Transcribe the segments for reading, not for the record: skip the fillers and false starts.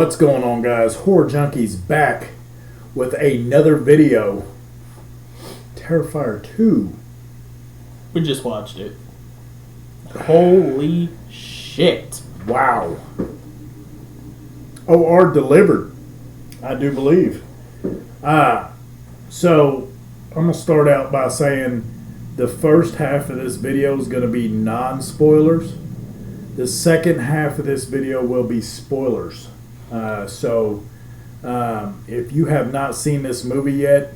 What's going on, guys? Horror Junkies back with another video. Terrifier 2. We just watched it. Holy shit. Wow. OR delivered, I do believe. So I'm going to start out by saying the first half of this video is going to be non-spoilers. The second half of this video will be spoilers. So if you have not seen this movie yet,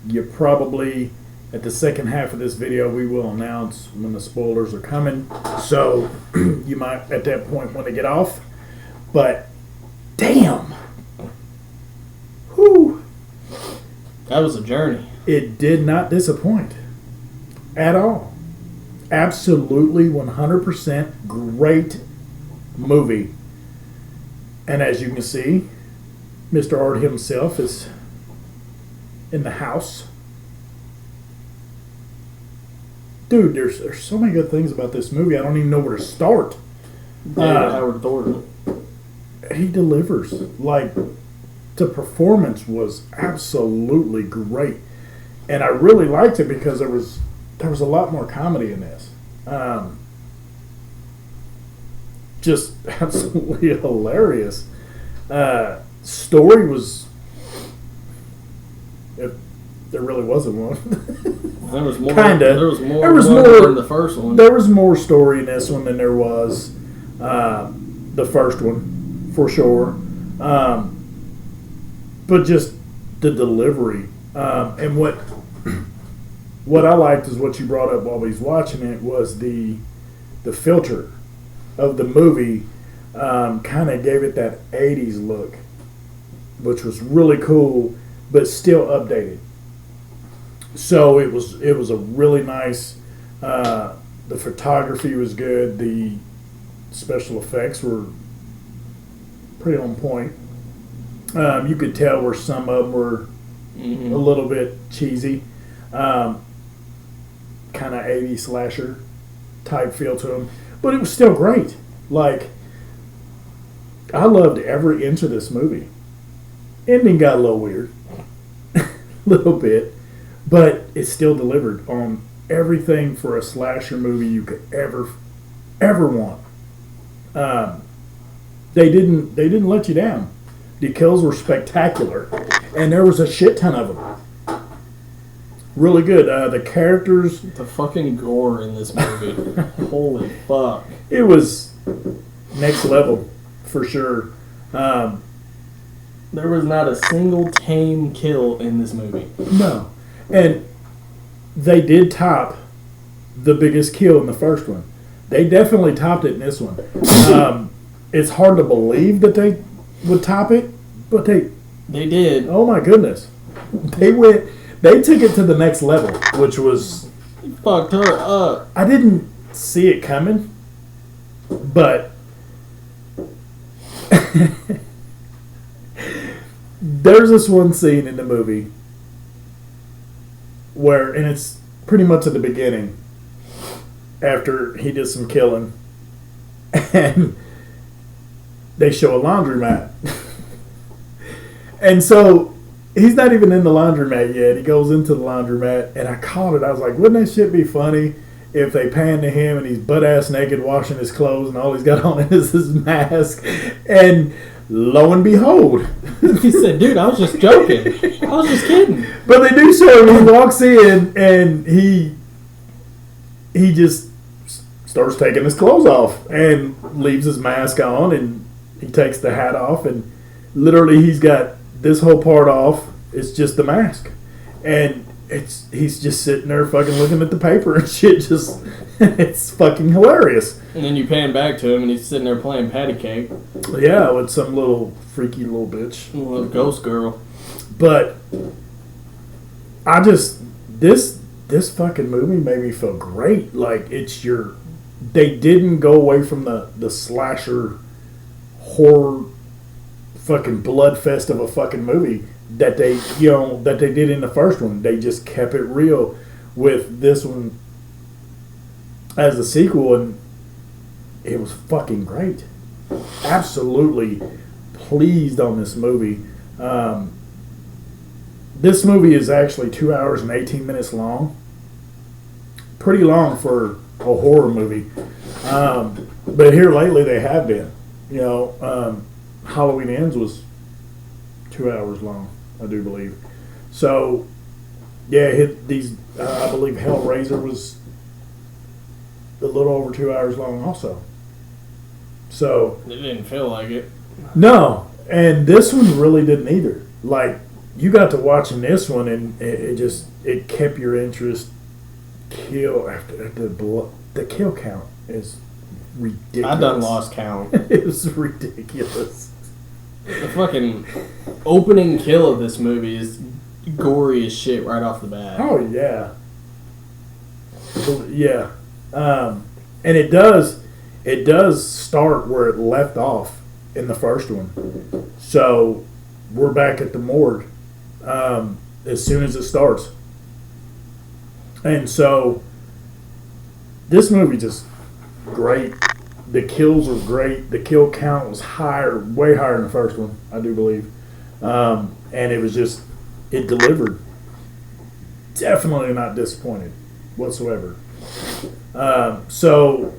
you probably, at the second half of this video, we will announce when the spoilers are coming. So you might, at that point, want to get off. But, damn. Whew. That was a journey. It did not disappoint at all. Absolutely 100% great movie. And as you can see, Mr. Art himself is in the house. Dude, there's so many good things about this movie. I don't even know where to start. David Howard Thornton. He delivers. Like, the performance was absolutely great. And I really liked it because there was a lot more comedy in this. Just absolutely hilarious. Story was, if there really wasn't one. There was more. Kinda. There was more. There was more more in the first one. There was more story in this one than there was the first one, for sure. But just the delivery and what I liked is what you brought up while we was watching it was the filter of the movie. Kind of gave it that 80s look, which was really cool, but still updated. So it was a really nice. The photography was good. The special effects were pretty on point. You could tell where some of them were a little bit cheesy, kind of 80s slasher type feel to them, but it was still great. Like, I loved every inch of this movie. Ending got a little weird, a little bit, but it still delivered on everything for a slasher movie you could ever want. They didn't let you down. The kills were spectacular, and there was a shit ton of them. Really good. The characters, the fucking gore in this movie. Holy fuck! It was next level for sure. There was not a single tame kill in this movie. No, and they did top the biggest kill in the first one. They definitely topped it in this one. It's hard to believe that they would top it, but they did. Oh my goodness, they took it to the next level, which was fucked her up. I didn't see it coming, but there's this one scene in the movie where, and it's pretty much at the beginning, after he did some killing, and they show a laundromat. And so he's not even in the laundromat yet. He goes into the laundromat, and I caught it. I was like, wouldn't that shit be funny if they pan to him and he's butt-ass naked washing his clothes and all he's got on is his mask? And lo and behold. He said, dude, I was just joking. I was just kidding. But they do show him. He walks in, and he just starts taking his clothes off and leaves his mask on, and he takes the hat off, and literally he's got this whole part off. It's just the mask, and he's just sitting there fucking looking at the paper and shit. Just it's fucking hilarious. And then you pan back to him, and he's sitting there playing patty cake. Yeah, with some little freaky little bitch, little ghost girl. But I just this fucking movie made me feel great. Like, they didn't go away from the slasher horror fucking bloodfest of a fucking movie that they did in the first one. They just kept it real with this one as a sequel, and it was fucking great. absolutely pleased on this movie. This movie is actually 2 hours and 18 minutes long. Pretty long for a horror movie. But here lately they have been. Halloween Ends was 2 hours long, I do believe. So, yeah, I believe Hellraiser was a little over 2 hours long also. So it didn't feel like it. No, and this one really didn't either. Like, you got to watching this one, and it kept your interest. The kill count is ridiculous. I done lost count. It was ridiculous. The fucking opening kill of this movie is gory as shit right off the bat. Oh yeah, yeah, and it does start where it left off in the first one. So we're back at the morgue as soon as it starts, and so this movie just great. The kills were great. The kill count was way higher than the first one, I do believe, and it delivered. Definitely not disappointed whatsoever. So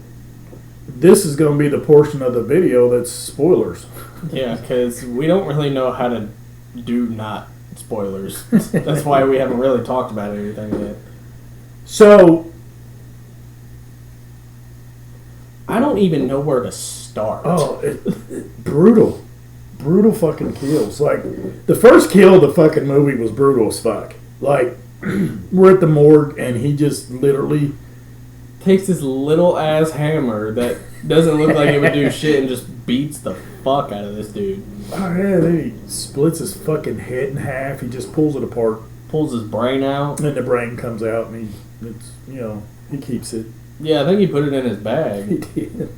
this is going to be the portion of the video that's spoilers. Yeah, because we don't really know how to do not spoilers. That's why we haven't really talked about anything yet. So I don't even know where to start. Oh, brutal fucking kills. Like, the first kill of the fucking movie was brutal as fuck. Like, we're at the morgue and he just literally takes this little ass hammer that doesn't look like it would do shit and just beats the fuck out of this dude. Oh yeah, then he splits his fucking head in half. He just pulls it apart, pulls his brain out, and the brain comes out, and he keeps it. Yeah, I think he put it in his bag. He did.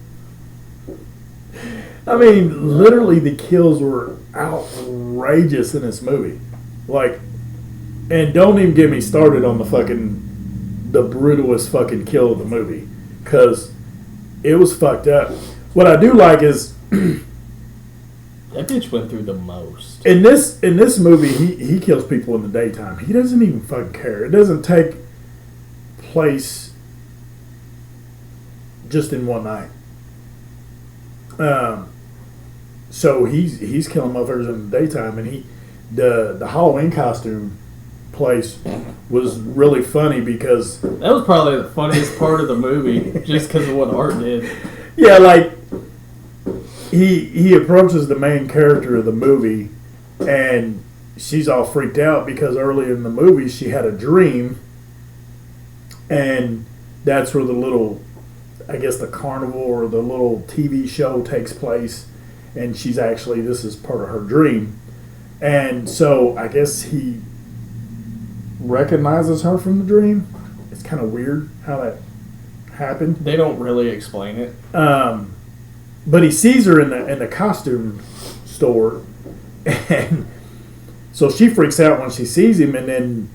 I mean, literally, the kills were outrageous in this movie. Like, and don't even get me started on the brutalest fucking kill of the movie, because it was fucked up. What I do like is that bitch went through the most. In this movie, he kills people in the daytime. He doesn't even fucking care. It doesn't take place just in one night. So he's killing motherfuckers in the daytime, and the Halloween costume place was really funny because that was probably the funniest part of the movie, just because of what Art did. Yeah, like he approaches the main character of the movie, and she's all freaked out because earlier in the movie she had a dream, and that's where the little, I guess, the carnival or the little TV show takes place, and this is part of her dream. And so I guess he recognizes her from the dream. It's kind of weird how that happened. They don't really explain it. But he sees her in the costume store, and so she freaks out when she sees him, and then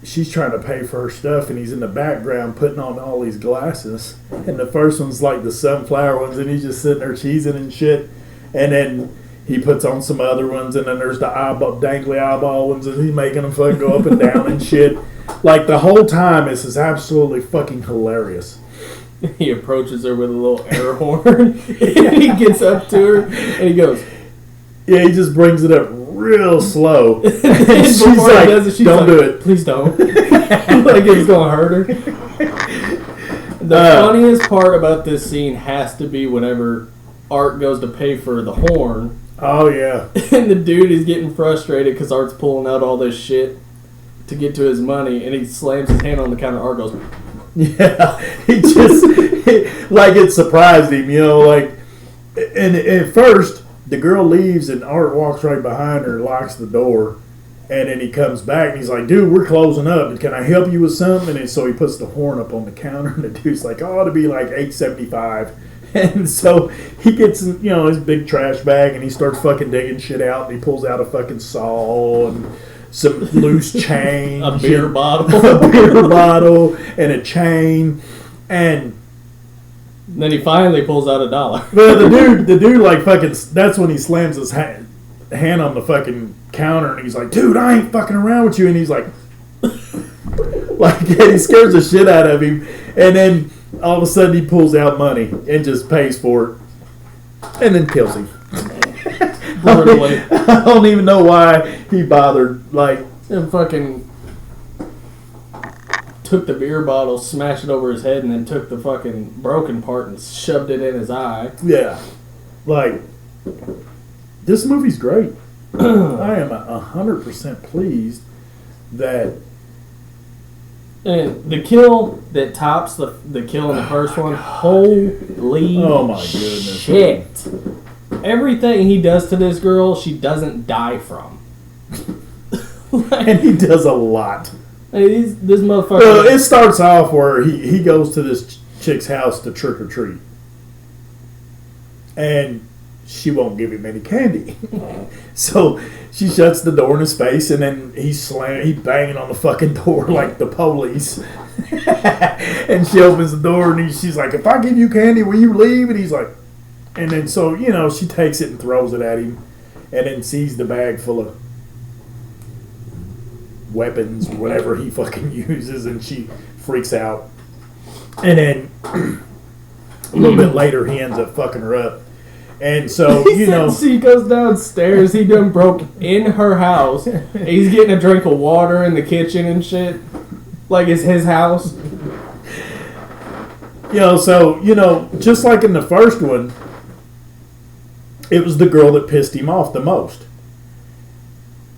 she's trying to pay for her stuff, and he's in the background putting on all these glasses, and the first one's like the sunflower ones, and he's just sitting there cheesing and shit, and then he puts on some other ones, and then there's the dangly eyeball ones, and he's making them fucking go up and down and shit. Like, the whole time, this is absolutely fucking hilarious. He approaches her with a little air horn, and he gets up to her, and he goes, yeah, he just brings it up real slow. And she's like, don't do it. Please don't. Like it's going to hurt her. The funniest part about this scene has to be whenever Art goes to pay for the horn. Oh, yeah. And the dude is getting frustrated because Art's pulling out all this shit to get to his money, and he slams his hand on the counter. Art goes, yeah. He just, like, it surprised him, like, and at first, the girl leaves, and Art walks right behind her, locks the door, and then he comes back, and he's like, dude, we're closing up. Can I help you with something? And so he puts the horn up on the counter, and the dude's like, oh, it'll be like $8.75. And so he gets, his big trash bag, and he starts fucking digging shit out, and he pulls out a fucking saw and some loose change. A beer bottle. A beer bottle and a chain. And Then he finally pulls out $1. But the dude, like fucking. That's when he slams his hand on the fucking counter, and he's like, "Dude, I ain't fucking around with you." And he's like, he scares the shit out of him, and then all of a sudden he pulls out money and just pays for it, and then kills him. Brutally. I don't even know why he bothered. Like, and fucking took the beer bottle, smashed it over his head, and then took the fucking broken part and shoved it in his eye. yeah, like this movie's great. I am 100% pleased that. And the kill that tops the kill in the first one, holy Oh my goodness. shit. Everything he does to this girl, she doesn't die from. And he does a lot. This motherfucker... Well, it starts off where he goes to this chick's house to trick or treat. And she won't give him any candy. So she shuts the door in his face, and then he's banging on the fucking door like the police. And she opens the door, and she's like, "If I give you candy, will you leave?" And he's like, and then so, she takes it and throws it at him, and then sees the bag full of weapons, whatever he fucking uses, and she freaks out. And then a little bit later, he ends up fucking her up. And so, she goes downstairs. He done broke in her house. He's getting a drink of water in the kitchen and shit. Like it's his house. Just like in the first one, it was the girl that pissed him off the most.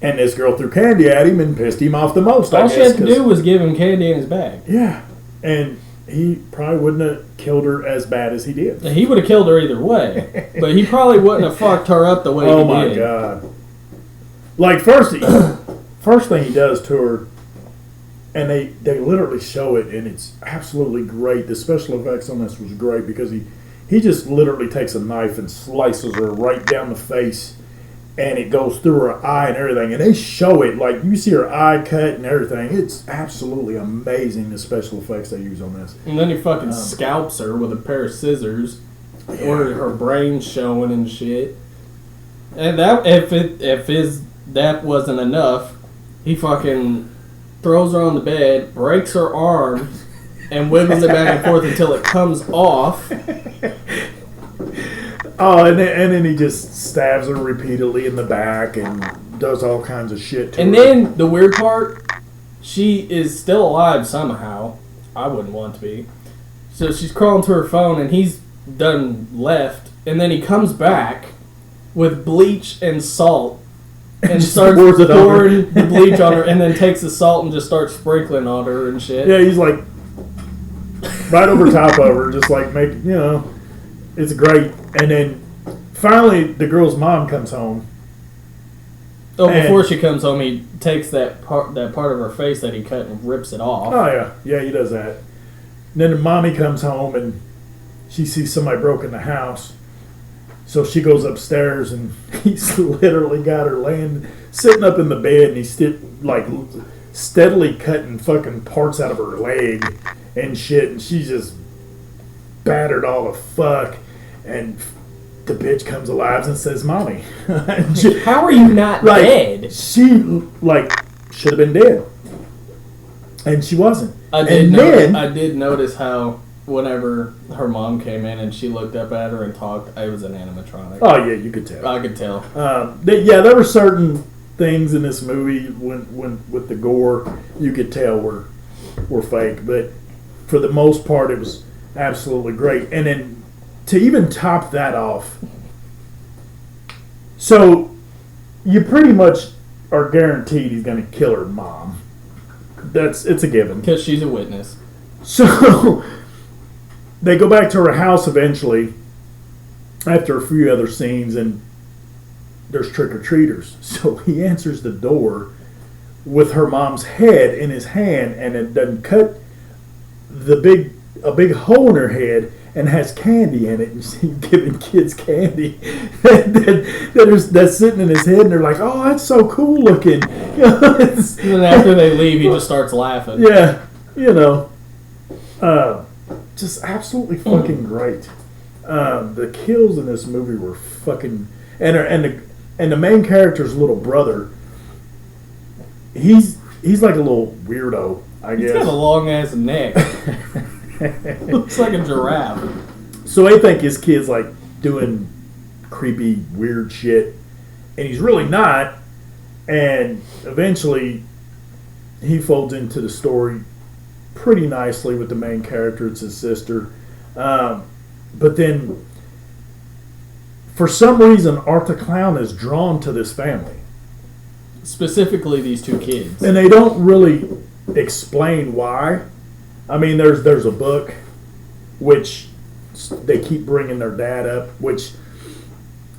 And this girl threw candy at him and pissed him off the most. All she had to do was give him candy in his bag. Yeah. And he probably wouldn't have killed her as bad as he did. He would have killed her either way. But he probably wouldn't have fucked her up the way he did. Oh my God. Like, first thing he does to her, and they literally show it, and it's absolutely great. The special effects on this was great because he just literally takes a knife and slices her right down the face, and it goes through her eye and everything. And they show it, like, you see her eye cut and everything. It's absolutely amazing, the special effects they use on this. And then he fucking scalps her with a pair of scissors, or her brain's showing and shit. And that that wasn't enough, he fucking throws her on the bed, breaks her arm, and wiggles it back and forth until it comes off. Oh, and then he just stabs her repeatedly in the back and does all kinds of shit to her. And then the weird part, she is still alive somehow. I wouldn't want to be. So she's crawling to her phone, and he's done left. And then he comes back with bleach and salt and starts pouring the bleach on her, and then takes the salt and just starts sprinkling on her and shit. Yeah, he's like right over top of her, just like it's great. And then finally, the girl's mom comes home. Oh, before she comes home, he takes that part of her face that he cut and rips it off. Oh yeah, he does that. And then the mommy comes home and she sees somebody broke in the house. So she goes upstairs, and he's literally got her sitting up in the bed, and he's steadily cutting fucking parts out of her leg and shit, and she's just battered all the fuck, and the bitch comes alive and says, "Mommy." How are you not dead? She should have been dead, and she wasn't. I did notice how whenever her mom came in and she looked up at her and talked, it was an animatronic. Oh yeah, you could tell. I could tell. There were certain things in this movie when with the gore you could tell were fake, but for the most part it was absolutely great. And then to even top that off, so you pretty much are guaranteed he's going to kill her mom. It's a given because she's a witness. So they go back to her house eventually after a few other scenes, and there's trick-or-treaters. So he answers the door with her mom's head in his hand, and it doesn't cut a big hole in her head and has candy in it, and she's giving kids candy that's sitting in his head, and they're like, "Oh, that's so cool looking." And then after they leave, he just starts laughing. Yeah, just absolutely fucking great. The kills in this movie were fucking, and the main character's little brother. He's like a little weirdo, I guess. He's got a long ass neck. Looks like a giraffe. So they think his kid's like doing creepy, weird shit, and he's really not. And eventually, he folds into the story pretty nicely with the main character. It's his sister. But then, for some reason, Art the Clown is drawn to this family. Specifically, these two kids. And they don't really explain why. I mean, there's a book, which they keep bringing their dad up, which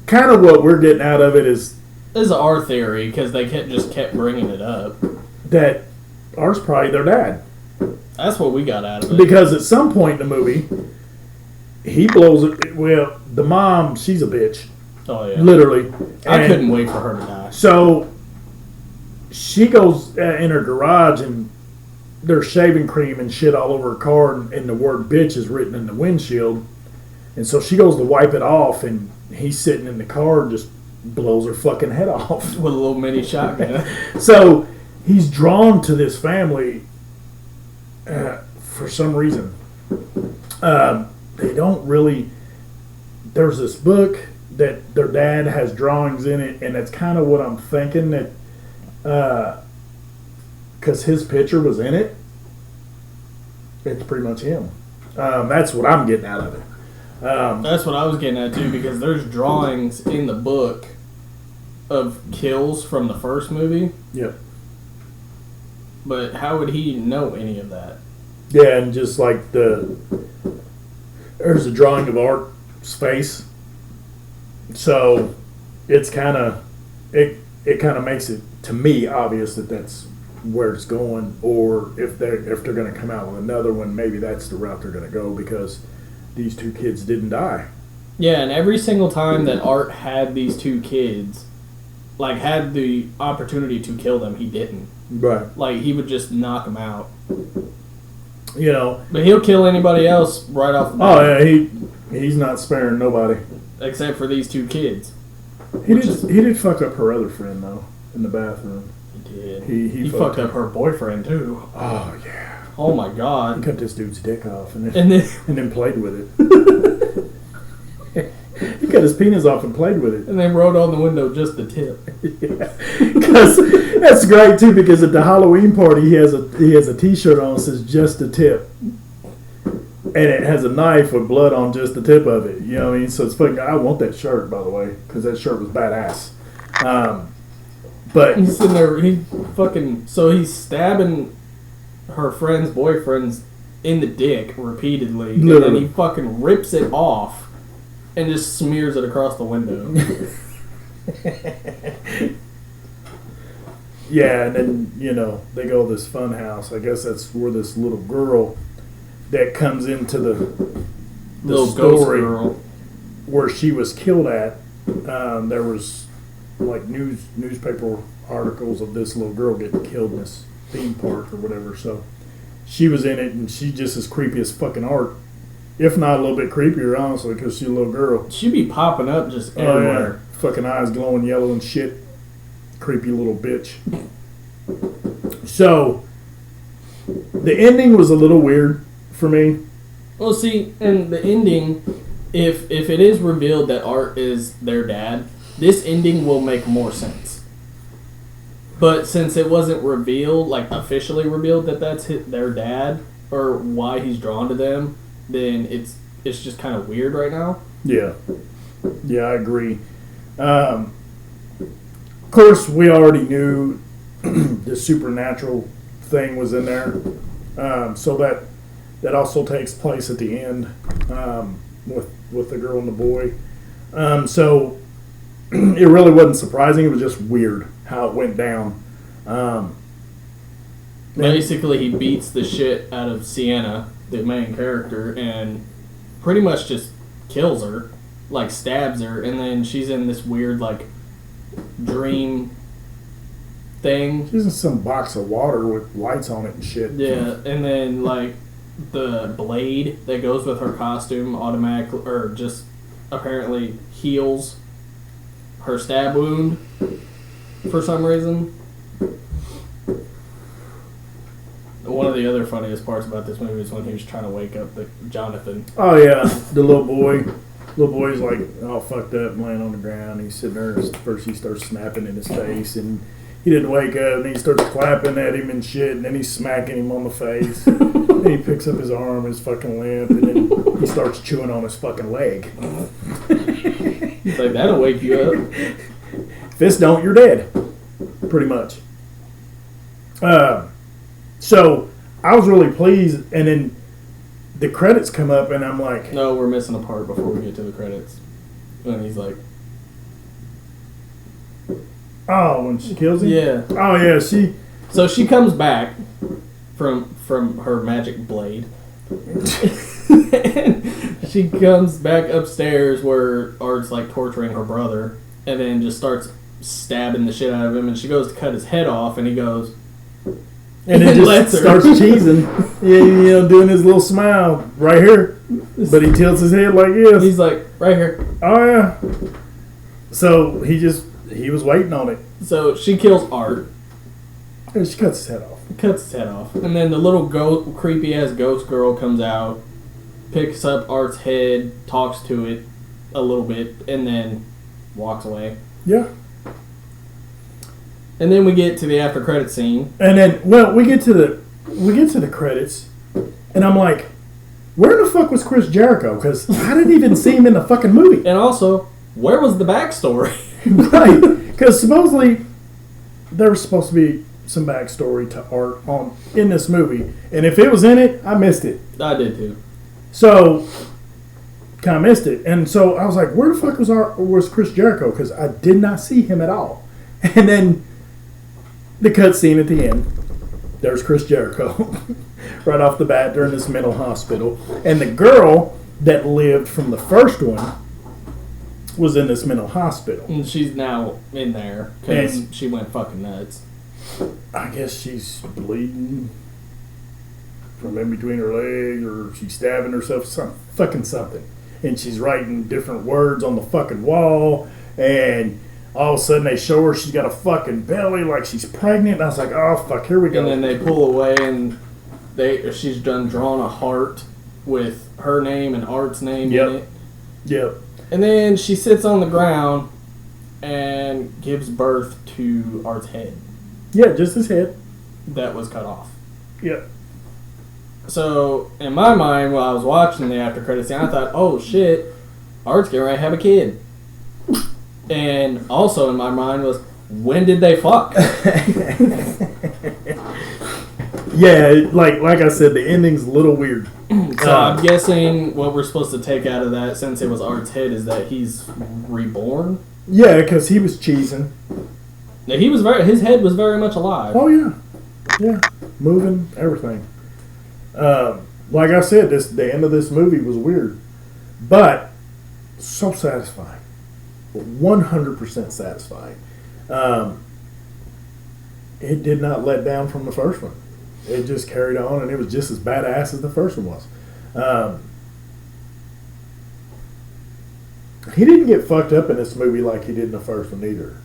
kind of what we're getting out of it is... This is our theory, because they just kept bringing it up. That Art's probably their dad. That's what we got out of it. Because at some point in the movie, he blows it. Well, the mom, she's a bitch. Oh, yeah. Literally. I couldn't wait for her to die. So, she goes in her garage and there's shaving cream and shit all over her car, and the word bitch is written in the windshield. And so she goes to wipe it off, and he's sitting in the car and just blows her fucking head off. With a little mini shotgun. So, he's drawn to this family for some reason. They don't really... There's this book that their dad has drawings in it, and that's kind of what I'm thinking, that because his picture was in it, it's pretty much him. That's what I'm getting out of it. That's what I was getting at too, because there's drawings in the book of kills from the first movie. Yep. But how would he know any of that? Yeah, and just like there's a drawing of Art's face, so it's kind of it kind of makes it, to me, obvious that that's where it's going, or if they're going to come out with another one, maybe that's the route they're going to go, because these two kids didn't die. Yeah, and every single time that Art had these two kids, like, had the opportunity to kill them, he didn't. Right. Like, he would just knock them out. You know. But he'll kill anybody else right off the bat. Oh, yeah, he's not sparing nobody. Except for these two kids. He did fuck up her other friend, though, in the bathroom. He did. He fucked up her boyfriend, too. Oh, yeah. Oh, my God. He cut this dude's dick off and then played with it. He cut his penis off and played with it. And then wrote on the window, just the tip. Yeah. Because that's great, too, because at the Halloween party, he has a T-shirt on that says, just the tip. And it has a knife with blood on just the tip of it. You know what I mean? So it's fucking... I want that shirt, by the way, because that shirt was badass. But... He's sitting there, so he's stabbing her friend's boyfriend's in the dick repeatedly. Literally. And then he fucking rips it off and just smears it across the window. Yeah, and then, you know, they go to this fun house. I guess that's where this little girl that comes into the Little story ghost girl. where she was killed at. There was like newspaper articles of this little girl getting killed in this theme park or whatever. So she was in it, and she's just as creepy as fucking Art, if not a little bit creepier, honestly, because she's a little girl. She'd be popping up just everywhere. Oh, yeah. Fucking eyes glowing yellow and shit. Creepy little bitch. So the ending was a little weird for me. Well, see, and the ending, if it is revealed that Art is their dad, this ending will make more sense. But since it wasn't revealed, like officially revealed that that's their dad, or why he's drawn to them, then it's just kind of weird right now. Yeah. Yeah, I agree. Of course, we already knew the supernatural thing was in there. So that also takes place at the end with the girl and the boy. So it really wasn't surprising. It was just weird how it went down. Basically, he beats the shit out of Sienna, the main character, and pretty much just kills her, like stabs her, and then she's in this weird like dream thing. She's in some box of water with lights on it and shit. Yeah, and then like the blade that goes with her costume automatically, or just apparently heals her stab wound for some reason. One of the other funniest parts about this movie is when he was trying to wake up Jonathan. Oh yeah, the little boy. Little boy's like all fucked up, laying on the ground. He's sitting there. First, he starts snapping in his face, and he didn't wake up. And he starts clapping at him and shit. And then he's smacking him on the face. And he picks up his arm, his fucking limp, and then he starts chewing on his fucking leg. He's like, that'll wake you up. If this don't, you're dead. Pretty much. So I was really pleased, and then the credits come up, and I'm like, no, we're missing a part before we get to the credits. And he's like, oh, when she kills him? yeah. Oh, yeah, So she comes back from her magic blade. She comes back upstairs where Art's like torturing her brother, and then just starts stabbing the shit out of him, and she goes to cut his head off, and he goes, and it just starts cheesing. Yeah, doing his little smile right here. But he tilts his head like this. He's like, right here. Oh, yeah. So he was waiting on it. So she kills Art. And she cuts his head off. Cuts his head off. And then the little creepy ass ghost girl comes out, picks up Art's head, talks to it a little bit, and then walks away. Yeah. And then we get to the after credit scene. And then, well, we get to the credits, and I'm like, where the fuck was Chris Jericho? Because I didn't even see him in the fucking movie. And also, where was the backstory? Right. Because supposedly there was supposed to be some backstory to Art in this movie, and if it was in it, I missed it. I did too. So, kind of missed it, and so I was like, "Where the fuck was Chris Jericho?" Because I did not see him at all. And then the cut scene at the end, there's Chris Jericho, right off the bat during this mental hospital, and the girl that lived from the first one was in this mental hospital. And she's now in there because she went fucking nuts. I guess she's bleeding from in between her legs, or she's stabbing herself, something. And she's writing different words on the fucking wall, and all of a sudden they show her she's got a fucking belly like she's pregnant, and I was like, oh fuck, here we go. And then they pull away, and she's drawn a heart with her name and Art's name in it. Yep. And then she sits on the ground and gives birth to Art's head. Yeah, just his head. That was cut off. Yep. So, in my mind, while I was watching the after credits scene, I thought, oh shit, Art's getting ready to have a kid. And also in my mind was, when did they fuck? Yeah, like I said, the ending's a little weird. So I'm guessing what we're supposed to take out of that, since it was Art's head, is that he's reborn. Yeah, because he was cheesing. Now, his head was very much alive. Oh yeah, moving, everything. Like I said, the end of this movie was weird, but so satisfying, 100% satisfying. It did not let down from the first one. It just carried on, and it was just as badass as the first one was. He didn't get fucked up in this movie like he did in the first one either.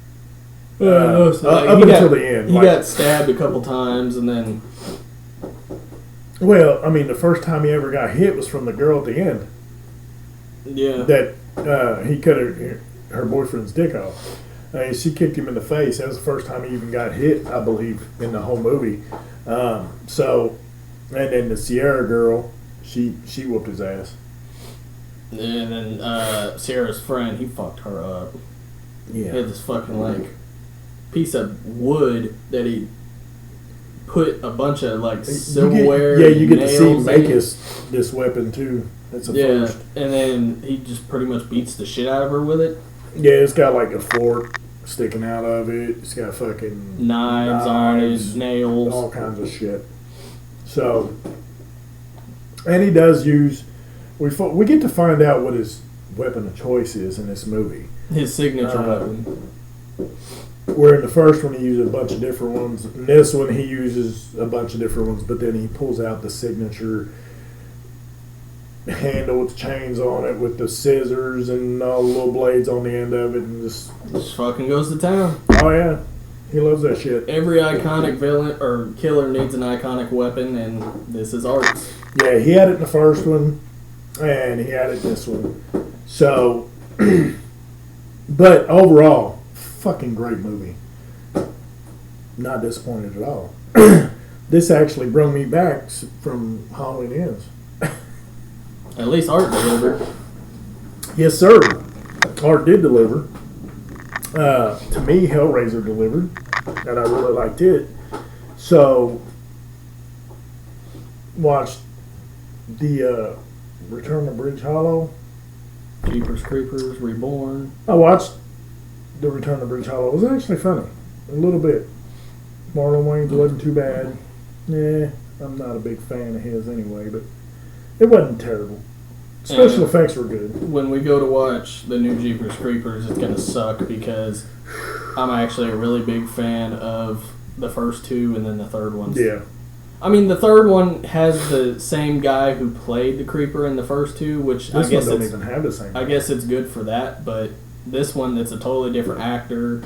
Up until the end. He got stabbed a couple times, and then... Well, I mean, the first time he ever got hit was from the girl at the end. Yeah. That he cut her boyfriend's dick off. She kicked him in the face. That was the first time he even got hit, I believe, in the whole movie. And then the Sierra girl, she whooped his ass. And then Sierra's friend, he fucked her up. Yeah. He had this fucking, piece of wood that he put a bunch of, silverware. You get to see him make this weapon, too. That's a first. And then he just pretty much beats the shit out of her with it. Yeah, it's got, a fork sticking out of it. It's got fucking knives on it, nails, all kinds of shit. So, and he does use. We get to find out what his weapon of choice is in this movie. His signature weapon. Where in the first one he used a bunch of different ones. In this one he uses a bunch of different ones, but then he pulls out the signature handle with chains on it with the scissors and all the little blades on the end of it, and just fucking goes to town. oh yeah, he loves that shit. Every iconic villain or killer needs an iconic weapon, and this is Art's. Yeah, he had it in the first one, and he had it in this one. So, but overall, fucking great movie. Not disappointed at all. This actually brought me back from Halloween Ends. At least Art delivered. Yes, sir. Art did deliver. To me, Hellraiser delivered, and I really liked it. So, watched the Return of Bridge Hollow. Jeepers Creepers, Reborn. I watched the Return of Bridge Hollow. It was actually funny, a little bit. Marlon Wayans wasn't too bad. Yeah, I'm not a big fan of his anyway, but it wasn't terrible. Special effects were good. When we go to watch the new Jeepers Creepers, it's gonna suck because I'm actually a really big fan of the first two and then the third one. Yeah. I mean, the third one has the same guy who played the Creeper in the first two, which This I guess one don't even have the same. I guess it's good for that, but this one, it's a totally different actor,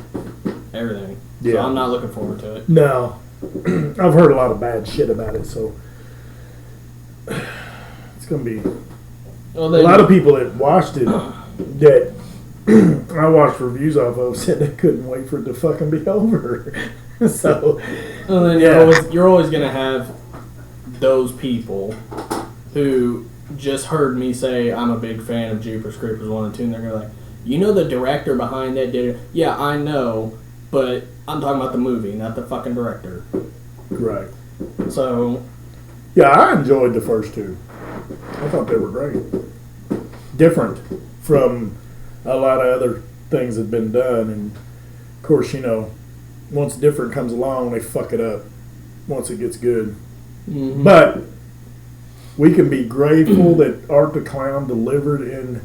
everything. So Yeah. I'm not looking forward to it. No. I've heard a lot of bad shit about it, so it's going to be... Well, A lot of people that watched it that I watched reviews off of said they couldn't wait for it to fucking be over. So, well, then yeah. you're always going to have those people who just heard me say I'm a big fan of Jeepers Creepers 1 and 2, and they're going to be like, you know the director behind that did it? Yeah, I know, but I'm talking about the movie, not the fucking director. Right. So... Yeah, I enjoyed the first two. I thought they were great. Different from a lot of other things that have been done. And, of course, you know, once different comes along, they fuck it up once it gets good. Mm-hmm. But we can be grateful that Art the Clown delivered in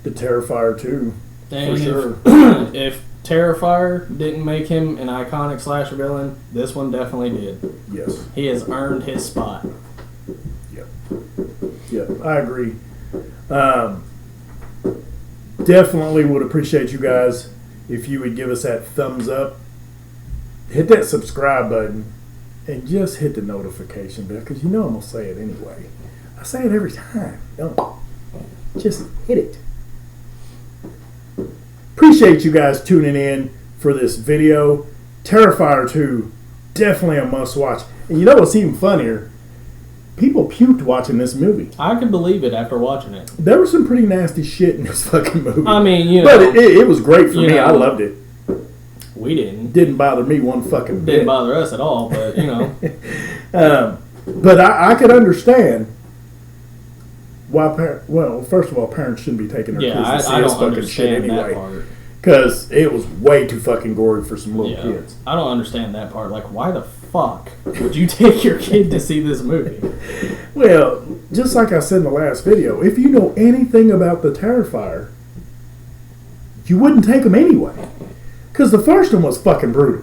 the Terrifier 2. And for sure. If Terrifier didn't make him an iconic slasher villain, this one definitely did. Yes. He has earned his spot. Yeah, I agree. Definitely would appreciate you guys if you would give us that thumbs up. Hit that subscribe button and just hit the notification bell because you know I'm going to say it anyway. I say it every time. Don't. Just hit it. Appreciate you guys tuning in for this video. Terrifier 2, definitely a must watch. And you know what's even funnier? People puked watching this movie. I could believe it after watching it. There was some pretty nasty shit in this fucking movie. I mean, you know. But it was great for me. know, I loved it. We didn't. Didn't bother me one fucking bit. Didn't bother us at all, but, you know. But I could understand why well, first of all, parents shouldn't be taking their kids to see this fucking shit anyway. Because it was way too fucking gory for some little kids. I don't understand that part. Like, why the fuck would you take your kid to see this movie? Well, just like I said in the last video, if you know anything about the Terrifier, you wouldn't take them anyway. Because the first one was fucking brutal.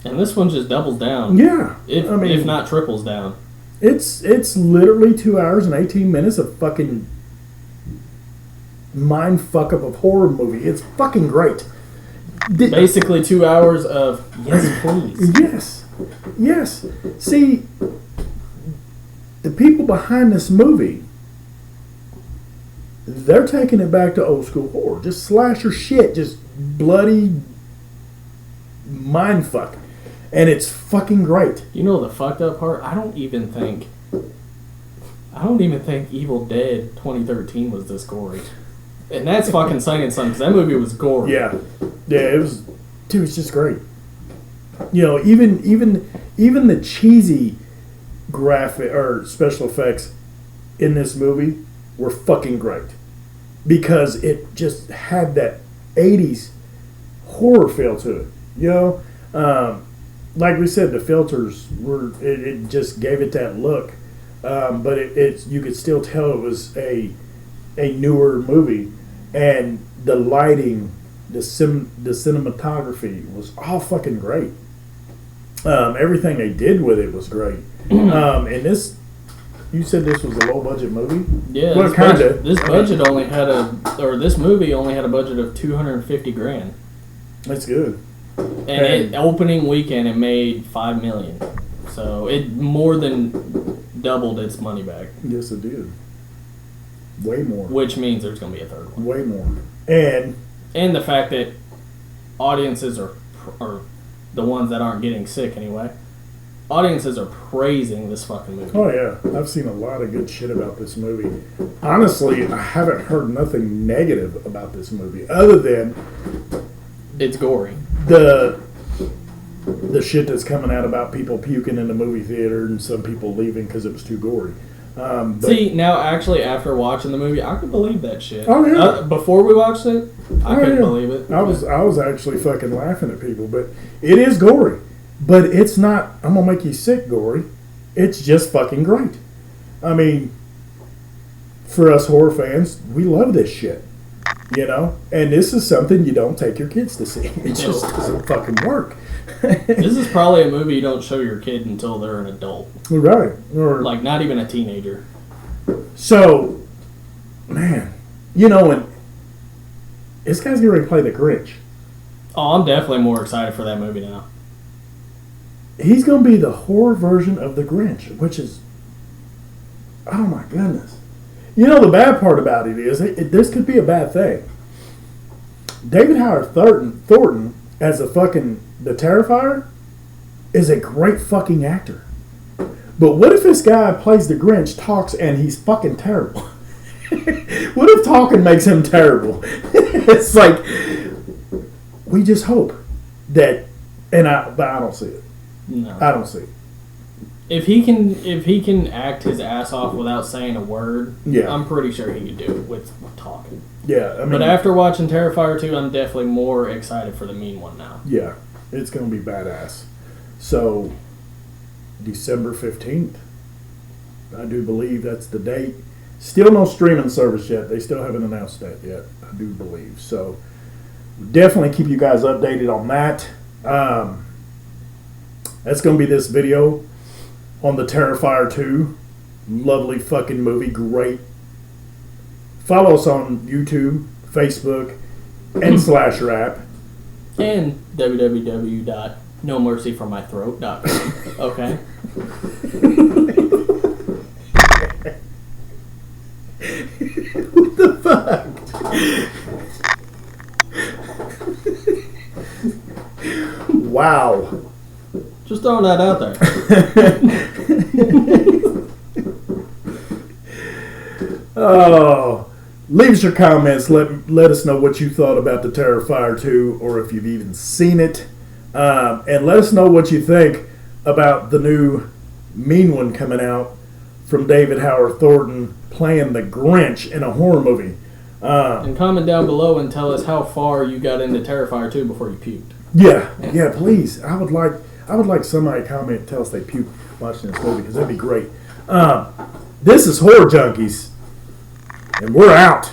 And this one just doubles down. Yeah. If not triples down. It's literally 2 hours and 18 minutes of fucking mind fuck up of horror movie. It's fucking great. Basically 2 hours of yes, please. Yes. See, the people behind this movie, they're taking it back to old school horror. Just slasher shit. Just bloody mind fuck. And it's fucking great. You know the fucked up part? I don't even think Evil Dead 2013 was this gory. And that's fucking saying something, because that movie was gory. Yeah, it was. Dude, it's just great. You know, even the cheesy graphic or special effects in this movie were fucking great because it just had that 80s horror feel to it. You know, like we said, the filters were. It just gave it that look, but it's you could still tell it was a newer movie, and the lighting, the cinematography was all fucking great. Everything they did with it was great. And this You said this was a low budget movie? Yeah, Well, kinda. This movie only had a budget of $250,000. That's good. And opening weekend, it made $5 million. So it more than doubled its money back. Yes, it did. Way more. Which means there's going to be a third one. Way more. And the fact that audiences are the ones that aren't getting sick anyway. Audiences are praising this fucking movie. oh yeah, I've seen a lot of good shit about this movie. Honestly, I haven't heard nothing negative about this movie other than It's gory. the shit that's coming out about people puking in the movie theater and some people leaving because it was too gory. But, See, now actually after watching the movie, I could believe that shit. Oh, yeah. Before we watched it, I couldn't believe it. I was actually fucking laughing at people, but it is gory. But it's not, I'm going to make you sick gory. It's just fucking great. I mean, for us horror fans, we love this shit. You know? And this is something you don't take your kids to see. It just doesn't fucking work. This is probably a movie you don't show your kid until they're an adult. Right. Or, Like, not even a teenager. so, man, you know, and this guy's getting ready to play the Grinch. Oh, I'm definitely more excited for that movie now. He's going to be the horror version of the Grinch, which is, oh my goodness. You know, the bad part about it is, this could be a bad thing. David Howard Thornton as the Terrifier is a great fucking actor. But what if this guy plays the Grinch, talks, and he's fucking terrible? What if talking makes him terrible? It's like, we just hope that, but I don't see it. No. I don't see it. If he can act his ass off without saying a word, Yeah. I'm pretty sure he could do it with talking. Yeah, I mean, But after watching Terrifier 2, I'm definitely more excited for the mean one now. yeah, it's going to be badass. So, December 15th, I do believe that's the date. Still no streaming service yet. They still haven't announced that yet, I do believe. So, definitely keep you guys updated on that. That's going to be this video on the Terrifier 2. Lovely fucking movie. Great. Follow us on YouTube, Facebook, and Slasher app. And www.nomercyformythroat.com. Okay? What the fuck? Wow. Just throwing that out there. Oh, leave us your comments. Let us know what you thought about the Terrifier 2, or if you've even seen it, and let us know what you think about the new mean one coming out from David Howard Thornton playing the Grinch in a horror movie. And comment down below and tell us how far you got into Terrifier 2 before you puked. Yeah, please. I would like somebody to comment and tell us they puked watching this movie, because that'd be great. This is Horror Junkies, and we're out.